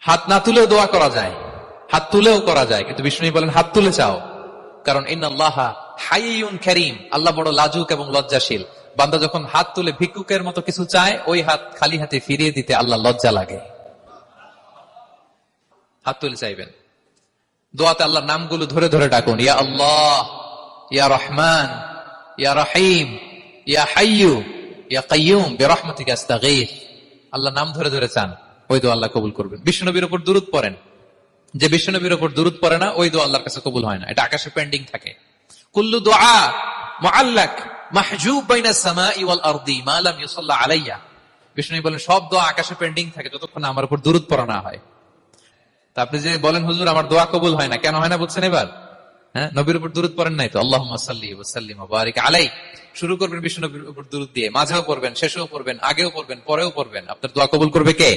হাত না তুলেও দোয়া করা যায়, হাত তুলেও করা যায়, কিন্তু বিষ্ণু বলেন হাত তুলে চাও, কারণ ইন্নাল্লাহা হাইয়ুন কারীম, আল্লাহ বড় লাজুক এবং লজ্জাশীল। বান্দা যখন হাত তুলে ভিক্ষুকের মতো কিছু চায়, ওই হাত খালি হাতে ফিরিয়ে দিতে আল্লাহ লজ্জা লাগে। হাত তুলে চাইবেন। দোয়াতে আল্লাহর নামগুলো ধরে ধরে ডাকুন, ইয়া আল্লাহ, ইয়া রহমান, ইয়া রহিম, ইয়া হাইয়ু, ইয়া কাইয়ুম বিরহমাতিকা আস্তাগীথ। আল্লাহ নাম ধরে ধরে চান, ওই দোয়া আল্লাহ কবুল করবেন। বিশ্বনবীর উপর দুরূদ পড়েন, যে বিশ্বনবীর উপর দুরূদ পড়ে না, ওই দোয়া আল্লাহর কাছে কবুল হয় না, এটা আকাশে পেন্ডিং থাকে। কুল্লু দুআ মুআল্লাক মাহজুব বাইনা সামাই ওয়াল আরদি মা লাম ইউসাল্লা আলাইয়া। বিষ্ণু বলেন সব দোয়া আকাশে পেন্ডিং থাকে যতক্ষণ আমার উপর দুরূদ পড়া না হয়। তা আপনি যে বলেন হুজুর আমার দোয়া কবুল হয় না, কেন হয় না বলছেন এবার? হ্যাঁ, নবীর উপর দুরূদ পড়েন নাই তো। আল্লাহুম্মা সাল্লি ওয়া সাল্লিম ওয়া বারিক আলাইহি। শুরু করবেন বিষ্ণু নবীর উপর দুরূদ দিয়ে, মাঝেও পড়বেন, শেষেও পড়বেন, আগেও পড়বেন, পরেও পড়বেন। আপনার দোয়া কবুল করবে কে?